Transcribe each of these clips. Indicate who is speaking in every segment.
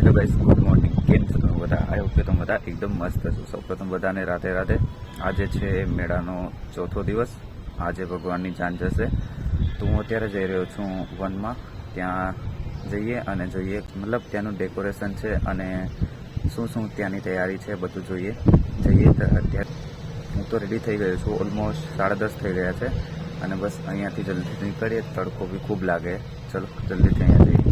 Speaker 1: Hello guys, good morning. કેમ છો તમે બધા? આઈ હોપ કે તમે બધા એકદમ મસ્ત છો. સૌપ્રથમ બધાને રાધે રાધે. આજે છે મેળાનો ચોથો દિવસ. આજે ભગવાનની જાન જશે. તો હું અત્યારે જઈ રહ્યો છું વનમાં. ત્યાં જઈએ અને જોઈએ મતલબ ત્યાંનું ડેકોરેશન છે અને શું શું ત્યાંની તૈયારી છે બધું જઈએ. અત્યારે હું તો રેડી થઈ ગયો છું. ઓલમોસ્ટ 10:30 થઈ ગયા છે અને બસ અહીંયાથી જલ્દીથી નીકળીએ. તડકો બી ખૂબ લાગે. ચલો જલ્દીથી અહીંયા જઈએ.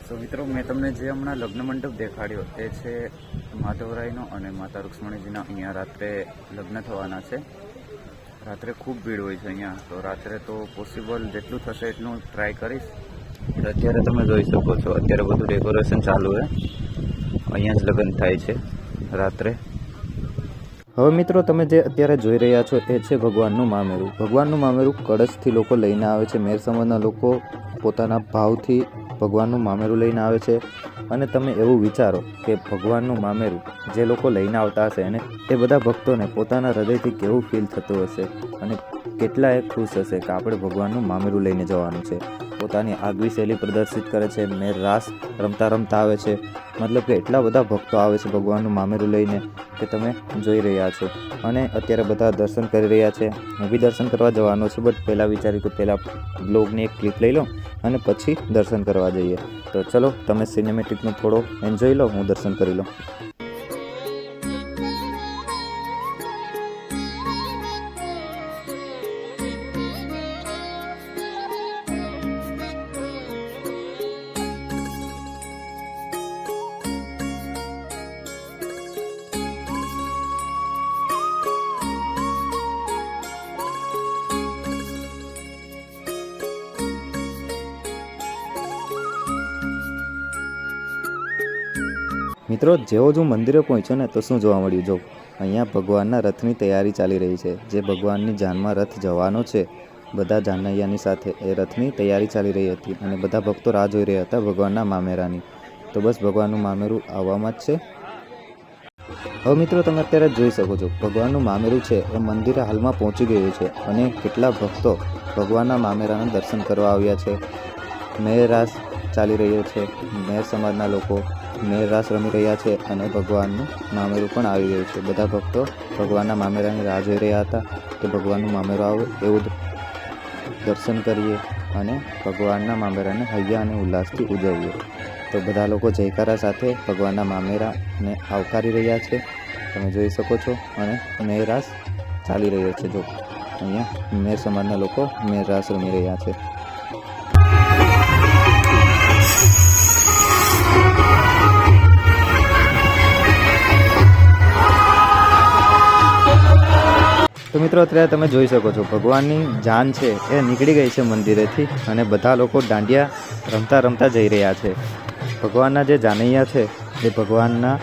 Speaker 1: તો મિત્રો, મેં તમને જે હમણાં લગ્ન મંડપ દેખાડ્યો તે છે માધવરાયનો અને માતા રૂક્ષ્મણીજીના. અહીંયા રાત્રે લગ્ન થવાના છે. રાત્રે ખૂબ ભીડ હોય છે અહીંયા. તો રાત્રે તો પોસિબલ જેટલું થશે એટલું ટ્રાય કરીશ. પણ અત્યારે તમે જોઈ શકો છો, અત્યારે બધું ડેકોરેશન ચાલુ છે. અહીંયા જ લગ્ન થાય છે રાત્રે. હવે મિત્રો, તમે જે અત્યારે જોઈ રહ્યા છો એ છે ભગવાનનું મામેરું. ભગવાનનું મામેરું કળશથી લોકો લઈને આવે છે. મેર સમાજના લોકો પોતાના ભાવથી ભગવાનનું મામેરું લઈને આવે છે. અને તમે એવું વિચારો કે ભગવાનનું મામેરું જે લોકો લઈને આવતા હશે અને એ બધા ભક્તોને પોતાના હૃદયથી કેવું ફીલ થતું હશે અને કેટલાય ખુશ હશે કે આપણે ભગવાનનું મામેરું લઈને જવાનું છે. પોતાની આગવી શૈલી પ્રદર્શિત કરે છે. મેર રાસ રમતા રમતા આવે છે. મતલબ કે એટલા બધા ભક્તો આવે છે ભગવાનનું મામેરું લઈને કે તમે જોઈ રહ્યા છો. અને અત્યારે બધા દર્શન કરી રહ્યા છે. હું બી દર્શન કરવા જવાનો છું, બટ પહેલાં વિચાર્યું કે પહેલાં બ્લોગની એક ક્લિપ લઈ લો અને પછી દર્શન કરવા જઈએ. તો ચલો, તમે સિનેમેટિકનો થોડો એન્જોય લો, હું દર્શન કરી લઉં. મિત્રો, જેવો જ હું મંદિરે પહોંચ્યો ને તો શું જોવા મળ્યું? જો, અહીંયા ભગવાનના રથની તૈયારી ચાલી રહી છે. જે ભગવાનની જાનમાં રથ જવાનો છે, બધા જાનૈયાની સાથે એ રથની તૈયારી ચાલી રહી હતી અને બધા ભક્તો રાહ જોઈ રહ્યા હતા ભગવાનના મામેરાની. તો બસ ભગવાનનું મામેરું આવવામાં જ છે. હવે મિત્રો, તમે અત્યારે જોઈ શકો છો ભગવાનનું મામેરું છે એ મંદિરે હાલમાં પહોંચી ગયું છે અને કેટલા ભક્તો ભગવાનના મામેરાના દર્શન કરવા આવ્યા છે. મેર રાસ ચાલી રહ્યો છે. મેર સમાજના લોકો મેર રાસ રમી રહ્યા છે અને ભગવાનનું મામેરું પણ આવી ગયું છે. બધા ભક્તો ભગવાનના મામેરાની રાહ જોઈ રહ્યા હતા કે ભગવાનનું મામેરું આવે એવું દર્શન કરીએ અને ભગવાનના મામેરાને હૈયા અને ઉલ્લાસથી ઉજવીએ. તો બધા લોકો જયકારા સાથે ભગવાનના મામેરાને આવકારી રહ્યા છે. તમે જોઈ શકો છો. અને મેર રાસ ચાલી રહ્યો છે. જો, અહીંયા મેર સમાજના લોકો મેર રાસ રમી રહ્યા છે. તો મિત્રો, અત્યારે તમે જોઈ શકો છો ભગવાનની જાન છે એ નીકળી ગઈ છે મંદિરેથી અને બધા લોકો દાંડિયા રમતા રમતા જઈ રહ્યા છે. ભગવાનના જે જાનૈયા છે એ ભગવાનના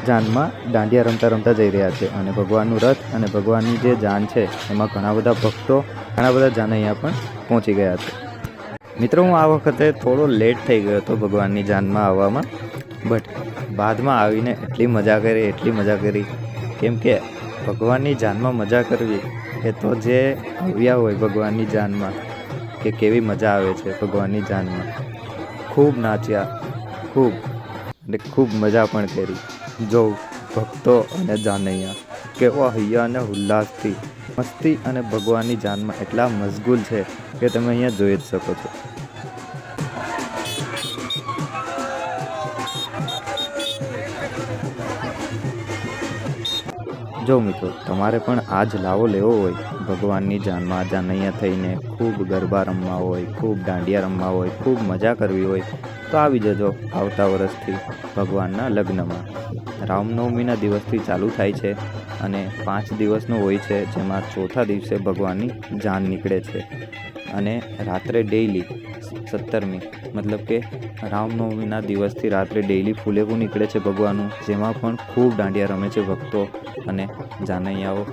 Speaker 1: જાનમાં દાંડિયા રમતા રમતા જઈ રહ્યા છે અને ભગવાનનું રથ અને ભગવાનની જે જાન છે એમાં ઘણા બધા ભક્તો, ઘણા બધા જાનૈયા પણ પહોંચી ગયા છે. મિત્રો, હું આ વખતે થોડો લેટ થઈ ગયો હતો ભગવાનની જાનમાં આવવામાં, બટ બાદમાં આવીને એટલી મજા કરી કેમ કે ભગવાનની જાનમાં મજા કરવી એ તો જે આવ્યા હોય ભગવાનની જાનમાં કે કેવી મજા આવે છે. ભગવાનની જાનમાં ખૂબ નાચ્યા, ખૂબ મજા પણ કરી. જો, ભક્તો અને જાનૈયા કેવા હૈયા અને ઉલ્લાસથી મસ્તી અને ભગવાનની જાનમાં એટલા મશગુલ છે કે તમે અહીંયા જોઈ જ શકો છો. જો મિત્રો, તમારે પણ આ જ લાવો લેવો હોય ભગવાનની જાનમાં જાનૈયા થઈને ખૂબ ગરબા રમવા હોય, ખૂબ દાંડિયા રમવા હોય, ખૂબ મજા કરવી હોય તો આવી જજો આવતા વર્ષથી ભગવાનના લગ્નમાં. રામનવમીના દિવસથી ચાલુ થાય છે અને 5 દિવસનું હોય છે, જેમાં ચોથા દિવસે ભગવાનની જાન નીકળે છે અને રાત્રે ડેઈલી 17મી मतलब કે રામનવમીના દિવસથી રાત્રે ડેઇલી ફુલેકું નીકળે છે ભગવાનનું, જેમાં પણ ખૂબ દાંડિયા રમે છે ભક્તો અને જાનૈયાઓ.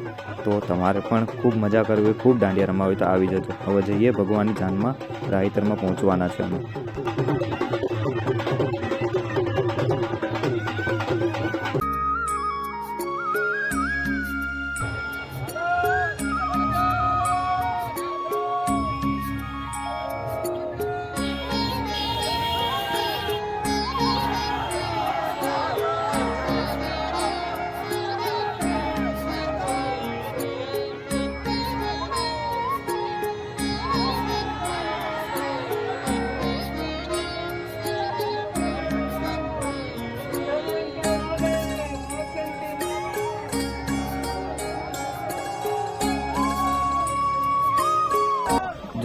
Speaker 1: તો તમારે પણ ખૂબ મજા કરવી હોય, ખૂબ દાંડિયા રમવા હોય તો આવી જજો. હવે જઈએ ભગવાનની જાનમાં, રાહિતરમાં પહોંચવાના છે અમે.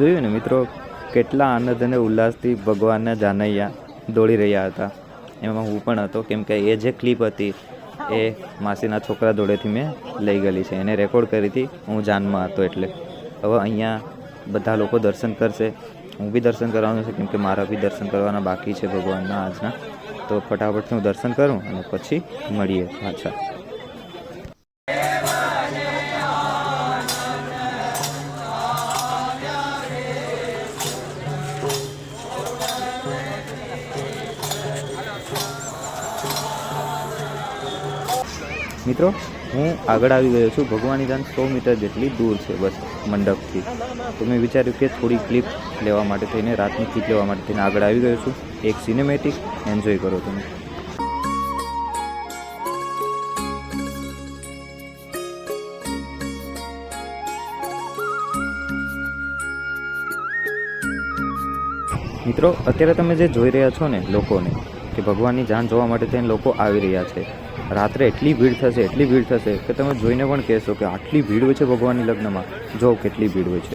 Speaker 1: જોયું ને મિત્રો, કેટલા આનંદ અને ઉલ્લાસથી ભગવાનના જાનૈયા દોડી રહ્યા હતા. એમાં હું પણ હતો, કેમ કે એ જે ક્લિપ હતી એ માસીના છોકરા દોડેથી મેં લઈ ગયેલી છે. એને રેકોર્ડ કરી હતી, હું જાનમાં હતો એટલે. હવે અહીંયા બધા લોકો દર્શન કરશે, હું બી દર્શન કરવાનું છે, કેમ કે મારા બી દર્શન કરવાના બાકી છે ભગવાનના આજના. તો ફટાફટથી હું દર્શન કરું અને પછી મળીએ પાછા. મિત્રો, હું આગળ આવી ગયો છું. ભગવાનની જાન 100 મીટર જેટલી દૂર છે બસ મંડપથી. તો મેં વિચાર્યું કે થોડી ક્લિપ લેવા માટે થઈને, રાતની ક્લિપ લેવા માટે થઈને આગળ આવી ગયો છું. એક સિનેમેટિક એન્જોય કરો તમે. મિત્રો, અત્યારે તમે જે જોઈ રહ્યા છો ને લોકોને, કે ભગવાનની જાન જોવા માટે થઈને લોકો આવી રહ્યા છે. રાત્રે એટલી ભીડ થશે કે તમે જોઈને પણ કહેશો કે આટલી ભીડ હોય છે ભગવાનની લગ્નમાં. જો કેટલી ભીડ હોય છે.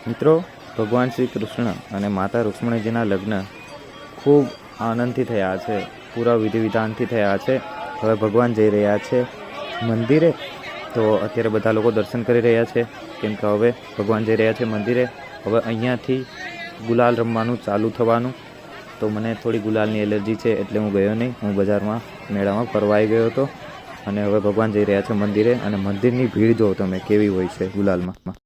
Speaker 1: મિત્રો, ભગવાન શ્રી કૃષ્ણ અને માતા રુક્ષ્મણીજીના લગ્ન ખૂબ આનંદથી થયા છે, પૂરા વિધિ વિધાનથી થયા છે. હવે ભગવાન જઈ રહ્યા છે મંદિરે. તો અત્યારે બધા લોકો દર્શન કરી રહ્યા છે, કેમ કે હવે ભગવાન જઈ રહ્યા છે મંદિરે. હવે અહીંયાથી ગુલાલ રમવાનું ચાલુ થવાનું. તો મને થોડી ગુલાલની એલર્જી છે એટલે હું ગયો નહીં. હું બજારમાં મેળામાં ફરવાઈ ગયો હતો. અને હવે ભગવાન જઈ રહ્યા છે મંદિરે. અને મંદિરની ભીડ જો તમે કેવી હોય છે ગુલાલમાં.